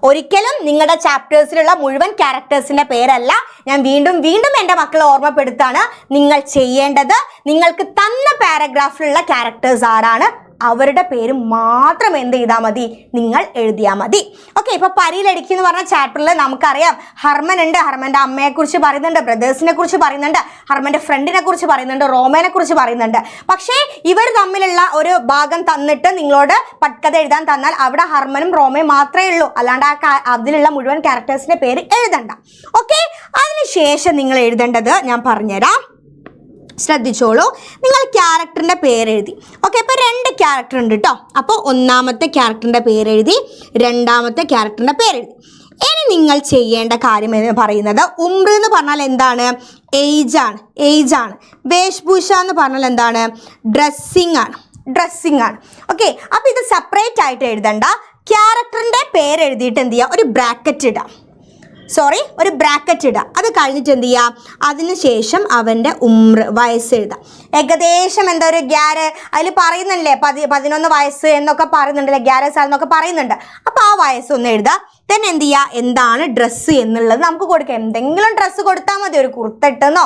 ഒരിക്കലും നിങ്ങളുടെ ചാപ്റ്റേഴ്സിലുള്ള മുഴുവൻ ക്യാരക്ടേഴ്സിന്റെ പേരല്ല. ഞാൻ വീണ്ടും എൻ്റെ മക്കളെ ഓർമ്മപ്പെടുത്താണ്, നിങ്ങൾ ചെയ്യേണ്ടത് നിങ്ങൾക്ക് തന്ന പാരഗ്രാഫിലുള്ള ക്യാരക്ടേഴ്സ് ആരാണ് അവരുടെ പേര് മാത്രം എന്ത് ചെയ്താൽ മതി, നിങ്ങൾ എഴുതിയാൽ മതി. ഓക്കെ, ഇപ്പൊ പരിയിലടിക്കുക എന്ന് പറഞ്ഞ ചാപ്റ്ററിൽ നമുക്കറിയാം ഹർമൻ ഉണ്ട്, ഹർമന്റെ അമ്മയെ കുറിച്ച് പറയുന്നുണ്ട്, ബ്രദേഴ്സിനെ കുറിച്ച് പറയുന്നുണ്ട്, ഹർമന്റെ ഫ്രണ്ടിനെ കുറിച്ച് പറയുന്നുണ്ട്, റോമേനെ കുറിച്ച് പറയുന്നുണ്ട്. പക്ഷേ ഇവർ തമ്മിലുള്ള ഒരു ഭാഗം തന്നിട്ട് നിങ്ങളോട് പട്കഥ എഴുതാൻ തന്നാൽ അവിടെ ഹർമനും റോമയും മാത്രമേ ഉള്ളൂ, അല്ലാണ്ട് അതിലുള്ള മുഴുവൻ ക്യാരക്ടേഴ്സിന്റെ പേര് എഴുതണ്ട. ഓക്കെ, അതിനുശേഷം നിങ്ങൾ എഴുതേണ്ടത് ഞാൻ പറഞ്ഞുതരാം, ശ്രദ്ധിച്ചോളൂ. നിങ്ങൾ ക്യാരക്ടറിൻ്റെ പേരെഴുതി. ഓക്കെ, ഇപ്പോൾ 2 ക്യാരക്ടർ ഉണ്ട് കേട്ടോ. അപ്പോൾ ഒന്നാമത്തെ ക്യാരക്ടറിൻ്റെ പേരെഴുതി, രണ്ടാമത്തെ ക്യാരക്ടറിൻ്റെ പേരെഴുതി. ഇനി നിങ്ങൾ ചെയ്യേണ്ട കാര്യം എന്ന് പറയുന്നത്, ഉംറ് എന്ന് പറഞ്ഞാൽ എന്താണ്, ഏജ് ആണ്. വേഷ്ഭൂഷ എന്ന് പറഞ്ഞാൽ എന്താണ്, ഡ്രസ്സിങ് ആണ്. ഓക്കെ, അപ്പോൾ ഇത് സെപ്പറേറ്റ് ആയിട്ട് എഴുതണ്ട. ക്യാരക്ടറിൻ്റെ പേരെഴുതിയിട്ട് എന്ത് ചെയ്യുക, ഒരു ബ്രാക്കറ്റ് ഇടാം. അത് കഴിഞ്ഞിട്ട് എന്ത് ചെയ്യാം, അതിനുശേഷം അവൻ്റെ വയസ്സ് എഴുതാം. ഏകദേശം എന്താ ഒരു അതിൽ പറയുന്നുണ്ടല്ലേ 11 വയസ്സ് എന്നൊക്കെ പറയുന്നുണ്ടല്ലേ, 11 സാൽ എന്നൊക്കെ പറയുന്നുണ്ട്. അപ്പോൾ ആ വയസ്സൊന്ന് എഴുതാം. then എന്ത് ചെയ്യുക, എന്താണ് ഡ്രസ്സ് എന്നുള്ളത് നമുക്ക് കൊടുക്കാം. എന്തെങ്കിലും ഡ്രസ്സ് കൊടുത്താൽ മതി, ഒരു കുർത്ത ഇട്ടെന്നോ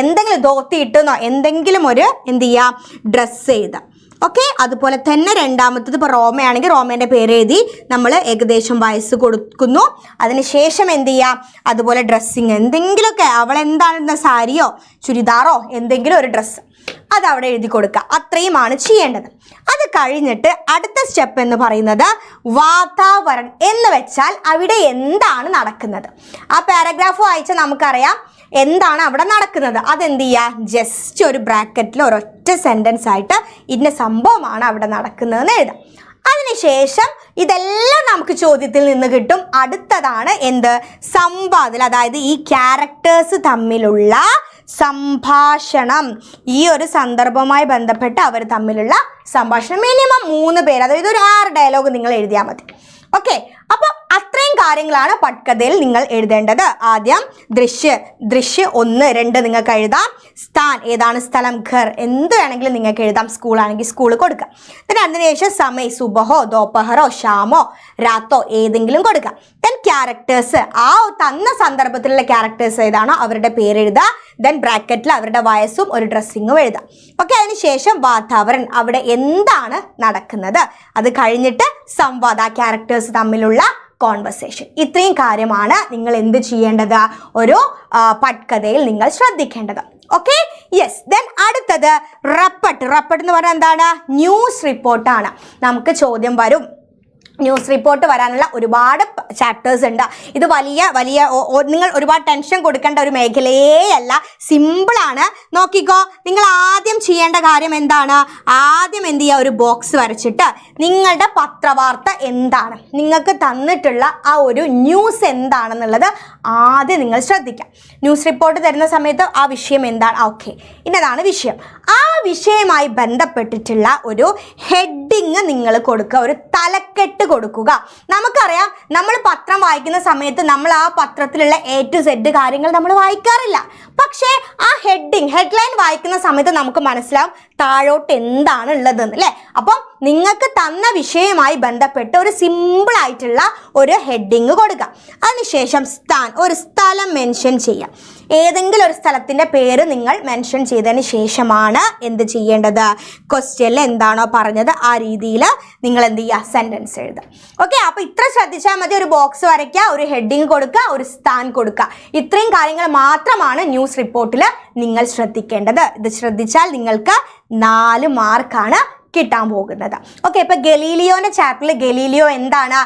എന്തെങ്കിലും ധോത്തി ഇട്ടെന്നോ എന്തെങ്കിലും ഒരു എന്ത് ചെയ്യുക, ഡ്രസ്സ് എഴുതാം. ഓക്കെ, അതുപോലെ തന്നെ രണ്ടാമത്തത് ഇപ്പോൾ റോമയാണെങ്കിൽ റോമേൻ്റെ പേര് എഴുതി നമ്മൾ ഏകദേശം വയസ്സ് കൊടുക്കുന്നു. അതിനുശേഷം എന്ത് ചെയ്യുക, അതുപോലെ ഡ്രസ്സിങ് എന്തെങ്കിലുമൊക്കെ, അവളെന്താണ് സാരിയോ ചുരിദാറോ എന്തെങ്കിലും ഒരു ഡ്രസ്സ് അത് അവിടെ എഴുതി കൊടുക്കുക. അത്രയുമാണ് ചെയ്യേണ്ടത്. അത് കഴിഞ്ഞിട്ട് അടുത്ത സ്റ്റെപ്പ് എന്ന് പറയുന്നത് വാതാവരൺ എന്ന് വെച്ചാൽ അവിടെ എന്താണ് നടക്കുന്നത്. ആ പാരഗ്രാഫ് വായിച്ചാൽ നമുക്കറിയാം എന്താണ് അവിടെ നടക്കുന്നത്. അതെന്ത് ചെയ്യുക, ജസ്റ്റ് ഒരു ബ്രാക്കറ്റിൽ ഒരൊറ്റ സെൻറ്റൻസ് ആയിട്ട് ഇന്ന സംഭവമാണ് അവിടെ നടക്കുന്നതെന്ന് എഴുതാം. അതിനുശേഷം ഇതെല്ലാം നമുക്ക് ചോദ്യത്തിൽ നിന്ന് കിട്ടും. അടുത്തതാണ് എന്ത്, സംവാദം. അതായത് ഈ ക്യാരക്ടേഴ്സ് തമ്മിലുള്ള സംഭാഷണം. ഈ ഒരു സന്ദർഭവുമായി ബന്ധപ്പെട്ട് അവർ തമ്മിലുള്ള സംഭാഷണം. മിനിമം 3 പേര്, അതായത് ഒരു 6 ഡയലോഗ് നിങ്ങൾ എഴുതിയാൽ മതി. ഓക്കെ, അപ്പോൾ അത്രയും കാര്യങ്ങളാണ് പട്കഥയിൽ നിങ്ങൾ എഴുതേണ്ടത്. ആദ്യം ദൃശ്യ 1, 2 നിങ്ങൾക്ക് എഴുതാം. സ്ഥാൻ, ഏതാണ് സ്ഥലം, ഘർ, എന്ത് വേണമെങ്കിലും നിങ്ങൾക്ക് എഴുതാം. സ്കൂളാണെങ്കിൽ സ്കൂൾ കൊടുക്കുക. then അതിനുശേഷം സമയ്, സുബഹോ ദോപഹറോ ഷാമോ രാത്തോ ഏതെങ്കിലും കൊടുക്കുക. then ക്യാരക്ടേഴ്സ്, ആ തന്ന സന്ദർഭത്തിലുള്ള ക്യാരക്ടേഴ്സ് ഏതാണോ അവരുടെ പേരെഴുതുക. then ബ്രാക്കറ്റിൽ അവരുടെ വയസ്സും ഒരു ഡ്രസ്സിങ്ങും എഴുതാം. ഓക്കെ, അതിനുശേഷം വാതാവരൺ, അവിടെ എന്താണ് നടക്കുന്നത്. അത് കഴിഞ്ഞിട്ട് സംവാദ, ആ ക്യാരക്ടേഴ്സ് തമ്മിലുള്ള കോൺവെർസേഷൻ. ഇത്രയും കാര്യമാണ് നിങ്ങൾ എന്ത് ചെയ്യേണ്ടത്, ഒരു പട്കഥയിൽ നിങ്ങൾ ശ്രദ്ധിക്കേണ്ടത്. Okay, yes. ദെൻ അടുത്തത് റപ്പട്ട് എന്ന് പറഞ്ഞാൽ എന്താണ്, ന്യൂസ് റിപ്പോർട്ടാണ്. നമുക്ക് ചോദ്യം വരും, ന്യൂസ് റിപ്പോർട്ട് വരാനുള്ള ഒരുപാട് ചാപ്റ്റേഴ്സ് ഉണ്ട്. ഇത് വലിയ നിങ്ങൾ ഒരുപാട് ടെൻഷൻ കൊടുക്കേണ്ട ഒരു മേഖലയേ അല്ല, സിമ്പിളാണ്. നോക്കിക്കോ, നിങ്ങൾ ആദ്യം ചെയ്യേണ്ട കാര്യം എന്താണ്, ആദ്യം എന്ത് ചെയ്യുക, ഒരു ബോക്സ് വരച്ചിട്ട് നിങ്ങളുടെ പത്രവാർത്ത എന്താണ്, നിങ്ങൾക്ക് തന്നിട്ടുള്ള ആ ഒരു ന്യൂസ് എന്താണെന്നുള്ളത് ആദ്യം നിങ്ങൾ ശ്രദ്ധിക്കാം. ന്യൂസ് റിപ്പോർട്ട് തരുന്ന സമയത്ത് ആ വിഷയം എന്താണ്, ഓക്കെ ഇന്നതാണ് വിഷയം. ആ വിഷയവുമായി ബന്ധപ്പെട്ടിട്ടുള്ള ഒരു ഹെഡിങ് നിങ്ങൾ കൊടുക്കുക, ഒരു തലക്കെട്ട് കൊടുക്കുക. നമുക്കറിയാം, നമ്മൾ പത്രം വായിക്കുന്ന സമയത്ത് നമ്മൾ ആ പത്രത്തിലുള്ള A to Z കാര്യങ്ങൾ നമ്മൾ വായിക്കാറില്ല. പക്ഷേ ആ ഹെഡ്ലൈൻ വായിക്കുന്ന സമയത്ത് നമുക്ക് മനസ്സിലാവും താഴോട്ട് എന്താണ് ഉള്ളതെന്ന്, അല്ലേ? അപ്പം നിങ്ങൾക്ക് തന്ന വിഷയവുമായി ബന്ധപ്പെട്ട് ഒരു സിമ്പിൾ ആയിട്ടുള്ള ഒരു ഹെഡിങ് കൊടുക്കുക. അതിനുശേഷം സ്ഥാൻ, ഒരു സ്ഥലം മെൻഷൻ ചെയ്യാം. ഏതെങ്കിലും ഒരു സ്ഥലത്തിൻ്റെ പേര് നിങ്ങൾ മെൻഷൻ ചെയ്തതിന് ശേഷമാണ് എന്ത് ചെയ്യേണ്ടത്, ക്വസ്റ്റ്യനിൽ എന്താണോ പറഞ്ഞത് ആ രീതിയിൽ നിങ്ങൾ എന്ത് ചെയ്യുക, സെൻറ്റൻസ് എഴുതുക. ഓക്കെ, അപ്പോൾ ഇത്ര ശ്രദ്ധിച്ചാൽ മതി. ഒരു ബോക്സ് വരയ്ക്കുക, ഒരു ഹെഡിങ് കൊടുക്കുക, ഒരു സ്ഥാൻ കൊടുക്കുക. ഇത്രയും കാര്യങ്ങൾ മാത്രമാണ് ന്യൂസ് റിപ്പോർട്ടിൽ നിങ്ങൾ ശ്രദ്ധിക്കേണ്ടത്. ഇത് ശ്രദ്ധിച്ചാൽ നിങ്ങൾക്ക് 4 മാർക്കാണ് കിട്ടാൻ പോകുന്നത്. ഓക്കെ, ഇപ്പൊ ഗലീലിയോന്റെ ചാപ്റ്ററിൽ ഗലീലിയോ എന്താണ്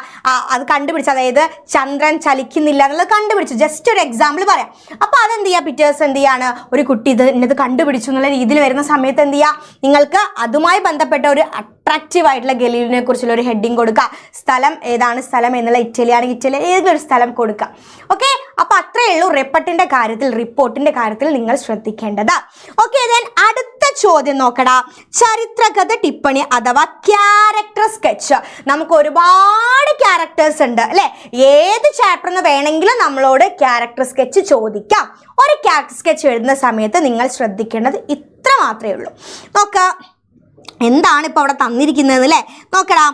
അത് കണ്ടുപിടിച്ചു, അതായത് ചന്ദ്രൻ ചലിക്കുന്നില്ല എന്നുള്ളത് കണ്ടുപിടിച്ചു. ജസ്റ്റ് ഒരു എക്സാമ്പിൾ പറയാം. അപ്പൊ അതെന്ത് ചെയ്യുക, പിറ്റേഴ്സ് എന്ത് ചെയ്യാണ്, ഒരു കുട്ടി ഇത് കണ്ടുപിടിച്ചു എന്നുള്ള രീതിയിൽ വരുന്ന സമയത്ത് എന്ത് ചെയ്യുക, നിങ്ങൾക്ക് അതുമായി ബന്ധപ്പെട്ട ഒരു അട്രാക്റ്റീവ് ആയിട്ടുള്ള ഗലീലിയോനെ കുറിച്ചുള്ള ഒരു ഹെഡിങ് കൊടുക്കുക. സ്ഥലം ഏതാണ്, സ്ഥലം എന്നുള്ള ഇറ്റലി ആണെങ്കിൽ ഇറ്റലി ഏതെങ്കിലും ഒരു സ്ഥലം കൊടുക്കുക. ഓക്കെ, അപ്പൊ അത്രയേ ഉള്ളൂ റിപ്പോർട്ടിന്റെ കാര്യത്തിൽ നിങ്ങൾ ശ്രദ്ധിക്കേണ്ടത്. ഓക്കെ, ദെൻ അടുത്ത ചോദ്യം നോക്കടാ, ചരിത്രകഥ ടിപ്പണി അഥവാ ക്യാരക്ടർ സ്കെച്ച്. നമുക്ക് ഒരുപാട് ക്യാരക്ടേഴ്സ് ഉണ്ട്, അല്ലെ? ഏത് ചാപ്റ്ററിന് വേണമെങ്കിലും നമ്മളോട് ക്യാരക്ടർ സ്കെച്ച് ചോദിക്കാം. ഒരു ക്യാരക്ടർ സ്കെച്ച് എഴുതുന്ന സമയത്ത് നിങ്ങൾ ശ്രദ്ധിക്കേണ്ടത് ഇത്ര മാത്രമേ ഉള്ളൂ. നോക്ക, എന്താണ് ഇപ്പോൾ അവിടെ തന്നിരിക്കുന്നത്, അല്ലേ? നോക്കടാ,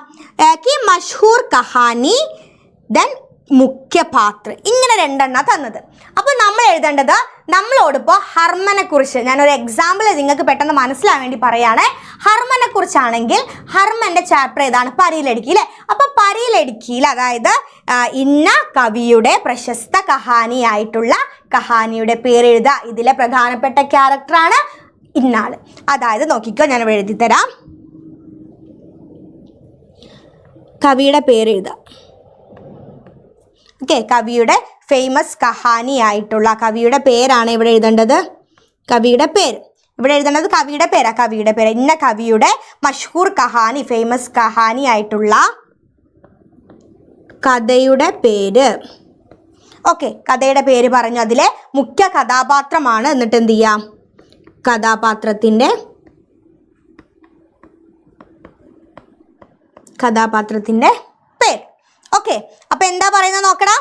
കി മഷ്ഹൂർ കഹാനി, ദെൻ മുഖ്യപാത്ര, ഇങ്ങനെ രണ്ടെണ്ണം തന്നത്. അപ്പോൾ നമ്മൾ എഴുതേണ്ടത്, നമ്മളോടിപ്പോൾ ഹർമനെ കുറിച്ച് ഞാനൊരു എക്സാമ്പിൾ നിങ്ങൾക്ക് പെട്ടെന്ന് മനസ്സിലാവാൻ വേണ്ടി പറയുകയാണെ. ഹർമനെ കുറിച്ചാണെങ്കിൽ ഹർമൻ്റെ ചാപ്റ്റർ ഏതാണ്? പരിയിലടുക്കി അല്ലേ? അപ്പോൾ പരിയിലടുക്കിയിൽ അതായത് ഇന്ന കവിയുടെ പ്രശസ്ത കഹാനിയായിട്ടുള്ള കഹാനിയുടെ പേര് എഴുതുക. ഇതിലെ പ്രധാനപ്പെട്ട ക്യാരക്ടറാണ് ഇന്നാള്. അതായത് നോക്കിക്കോ, ഞാൻ ഇവിടെ എഴുതി തരാം. കവിയുടെ പേര് എഴുതുക. ഓക്കെ, കവിയുടെ ഫേമസ് കഹാനി ആയിട്ടുള്ള കവിയുടെ പേരാണ് ഇവിടെ എഴുതേണ്ടത്. കവിയുടെ പേര് ഇവിടെ എഴുതേണ്ടത് കവിയുടെ പേരാ. കവിയുടെ പേര് ഇന്ന കവിയുടെ മഷ്ഹൂർ കഹാനി, ഫേമസ് കഹാനി ആയിട്ടുള്ള കഥയുടെ പേര്. ഓക്കെ, കഥയുടെ പേര് പറഞ്ഞു. അതിലെ മുഖ്യ കഥാപാത്രമാണ്. എന്നിട്ട് എന്ത് ചെയ്യാം? കഥാപാത്രത്തിൻ്റെ പേര്. ഓക്കെ, അപ്പോൾ എന്താ പറയുന്നത് നോക്കണം.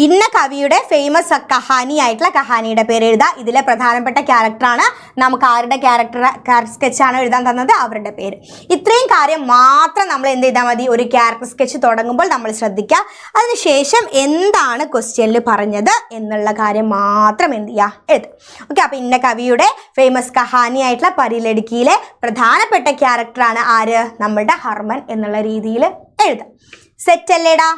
ഇന്ന കവിയുടെ ഫേമസ് കഹാനി ആയിട്ടുള്ള കഹാനിയുടെ പേര് എഴുതുക. ഇതിലെ പ്രധാനപ്പെട്ട ക്യാരക്ടറാണ്. നമുക്ക് ആരുടെ ക്യാരക്ടർ സ്കെച്ചാണ് എഴുതാൻ തന്നത്? അവരുടെ പേര്. ഇത്രയും കാര്യം മാത്രം നമ്മൾ എന്ത് ചെയ്താൽ മതി? ഒരു ക്യാരക്ടർ സ്കെച്ച് തുടങ്ങുമ്പോൾ നമ്മൾ ശ്രദ്ധിക്കുക. അതിനുശേഷം എന്താണ് ക്വസ്റ്റ്യനിൽ പറഞ്ഞത് എന്നുള്ള കാര്യം മാത്രം എന്ത് ചെയ്യുക? എഴുതുക. ഓക്കെ, അപ്പോൾ ഇന്ന കവിയുടെ ഫേമസ് കഹാനി ആയിട്ടുള്ള പരിയിലടുക്കിയിലെ പ്രധാനപ്പെട്ട ക്യാരക്ടറാണ് ആര്? നമ്മളുടെ ഹർമൻ എന്നുള്ള രീതിയിൽ എഴുതുക. സെറ്റ് അല്ലേടാ?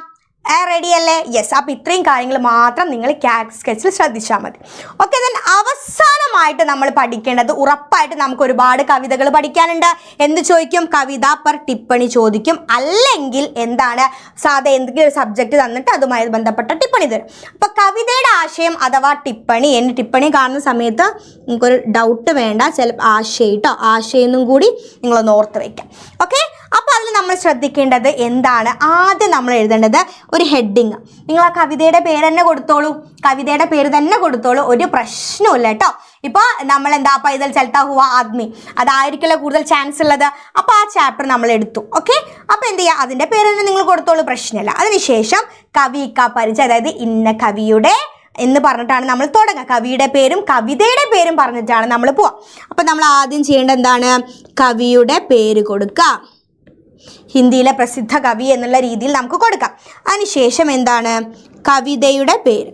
റെഡി അല്ലേ? യെസ്. അപ്പോൾ ഇത്രയും കാര്യങ്ങൾ മാത്രം നിങ്ങൾ ക്യാരക്ടർ സ്കെച്ചിൽ ശ്രദ്ധിച്ചാൽ മതി. ഓക്കെ, ദെൻ അവസാനമായിട്ട് നമ്മൾ പഠിക്കേണ്ടത്, ഉറപ്പായിട്ട് നമുക്ക് ഒരുപാട് കവിതകൾ പഠിക്കാനുണ്ട്. എന്ത് ചോദിക്കും? കവിത പെർ ടിപ്പണി ചോദിക്കും. അല്ലെങ്കിൽ എന്താണ്, സാധാ എന്തെങ്കിലും ഒരു സബ്ജക്റ്റ് തന്നിട്ട് അതുമായി ബന്ധപ്പെട്ട ടിപ്പണി തരും. അപ്പോൾ കവിതയുടെ ആശയം അഥവാ ടിപ്പണി, ടിപ്പണി കാണുന്ന സമയത്ത് നിങ്ങൾക്കൊരു ഡൗട്ട് വേണ്ട, ചിലപ്പോൾ ആശയം കൂടി നിങ്ങളൊന്ന് ഓർത്ത് വയ്ക്കാം. ഓക്കെ, അപ്പോൾ അതിൽ നമ്മൾ ശ്രദ്ധിക്കേണ്ടത് എന്താണ്? ആദ്യം നമ്മൾ എഴുതേണ്ടത് ഒരു ഹെഡിങ്. നിങ്ങൾ ആ കവിതയുടെ പേര് തന്നെ കൊടുത്തോളൂ. കവിതയുടെ പേര് തന്നെ കൊടുത്തോളൂ, ഒരു പ്രശ്നമില്ല കേട്ടോ. ഇപ്പോൾ നമ്മൾ എന്താ പൈതൽ ചലത്താ ഹുവ ആദ്മി, അതായിരിക്കില്ല കൂടുതൽ ചാൻസ് ഉള്ളത്. അപ്പോൾ ആ ചാപ്റ്റർ നമ്മൾ എടുത്തു. ഓക്കെ, അപ്പോൾ എന്ത് ചെയ്യുക? അതിൻ്റെ പേര് തന്നെ നിങ്ങൾ കൊടുത്തോളൂ, പ്രശ്നമില്ല. അതിനുശേഷം കവി ക പരിചയം, അതായത് ഇന്ന കവിയുടെ എന്ന് പറഞ്ഞിട്ടാണ് നമ്മൾ തുടങ്ങുക. കവിയുടെ പേരും കവിതയുടെ പേരും പറഞ്ഞിട്ടാണ് നമ്മൾ പോവുക. അപ്പോൾ നമ്മൾ ആദ്യം ചെയ്യേണ്ടത് എന്താണ്? കവിയുടെ പേര് കൊടുക്കുക. ഹിന്ദിയിലെ പ്രസിദ്ധ കവി എന്നുള്ള രീതിയിൽ നമുക്ക് കൊടുക്കാം. അതിനുശേഷം എന്താണ്? കവിതയുടെ പേര്.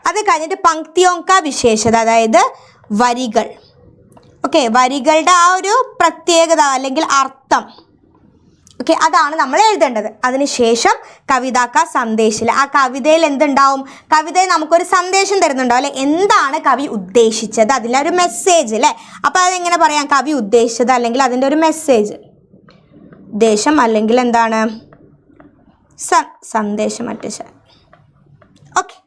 അത് കഴിഞ്ഞിട്ട് പങ്ക്തിയോങ്ക വിശേഷത, അതായത് വരികൾ. ഓക്കെ, വരികളുടെ ആ ഒരു പ്രത്യേകത അല്ലെങ്കിൽ അർത്ഥം. ഓക്കെ, അതാണ് നമ്മൾ എഴുതേണ്ടത്. അതിനുശേഷം കവിതാക്ക സന്ദേശിൽ, ആ കവിതയിൽ എന്തുണ്ടാവും? കവിതയിൽ നമുക്കൊരു സന്ദേശം തരുന്നുണ്ടാവും അല്ലെ? എന്താണ് കവി ഉദ്ദേശിച്ചത്? അതിലൊരു മെസ്സേജ് അല്ലേ? അപ്പോൾ അതെങ്ങനെ പറയാം? കവി ഉദ്ദേശിച്ചത് അല്ലെങ്കിൽ അതിൻ്റെ ഒരു മെസ്സേജ്, ഉദ്ദേശം അല്ലെങ്കിൽ എന്താണ്? സന്ദേശം. ഓക്കെ,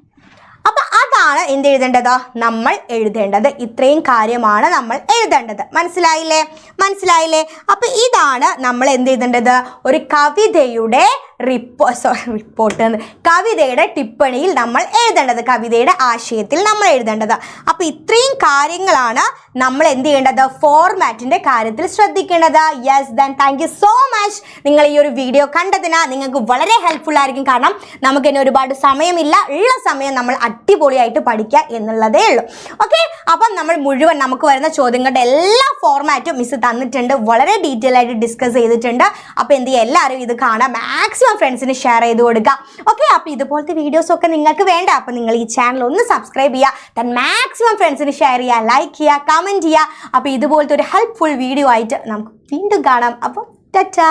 അപ്പോൾ അതാണ് എന്ത് എഴുതേണ്ടത്? നമ്മൾ എഴുതേണ്ടത്. ഇത്രയും കാര്യമാണ് നമ്മൾ എഴുതേണ്ടത്. മനസ്സിലായില്ലേ? അപ്പോൾ ഇതാണ് നമ്മൾ എന്ത് എഴുതേണ്ടത്? ഒരു കവിതയുടെ കവിതയുടെ ടിപ്പണിയിൽ നമ്മൾ എഴുതേണ്ടത്, കവിതയുടെ ആശയത്തിൽ നമ്മൾ എഴുതേണ്ടത്. അപ്പോൾ ഇത്രയും കാര്യങ്ങളാണ് നമ്മൾ എന്ത് ചെയ്യേണ്ടത്? ഫോർമാറ്റിൻ്റെ കാര്യത്തിൽ ശ്രദ്ധിക്കേണ്ടത്. Yes, then thank you so much. നിങ്ങൾ ഈ ഒരു വീഡിയോ കണ്ടതിന് നിങ്ങൾക്ക് വളരെ ഹെൽപ്ഫുൾ ആയിരിക്കും. കാരണം നമുക്ക് ഇനി ഒരുപാട് സമയമില്ല, ഉള്ള സമയം നമ്മൾ അടിപൊളിയായിട്ട് പഠിക്കുക എന്നുള്ളതേ ഉള്ളൂ. ഓക്കെ, അപ്പം നമ്മൾ മുഴുവൻ നമുക്ക് വരുന്ന ചോദ്യങ്ങളുടെ എല്ലാ ഫോർമാറ്റും മിസ് തന്നിട്ടുണ്ട്, വളരെ ഡീറ്റെയിൽ ആയിട്ട് ഡിസ്കസ് ചെയ്തിട്ടുണ്ട്. അപ്പോൾ എന്ത് ചെയ്യുക? എല്ലാവരും ഇത് കാണാം, മാക്സിമം ഫ്രണ്ട്സിന് ഷെയർ ചെയ്ത് കൊടുക്കുക. ഓക്കെ, അപ്പോൾ ഇതുപോലത്തെ വീഡിയോസൊക്കെ നിങ്ങൾക്ക് വേണ്ട. അപ്പോൾ നിങ്ങൾ ഈ ചാനൽ ഒന്ന് സബ്സ്ക്രൈബ് ചെയ്യുക, മാക്സിമം ഫ്രണ്ട്സിന് ഷെയർ ചെയ്യുക, ലൈക്ക് ചെയ്യുക, കമൻറ്റ് ചെയ്യുക. അപ്പോൾ ഇതുപോലത്തെ ഒരു ഹെൽപ്ഫുൾ വീഡിയോ ആയിട്ട് നമുക്ക് വീണ്ടും കാണാം. അപ്പോൾ ടാറ്റാ.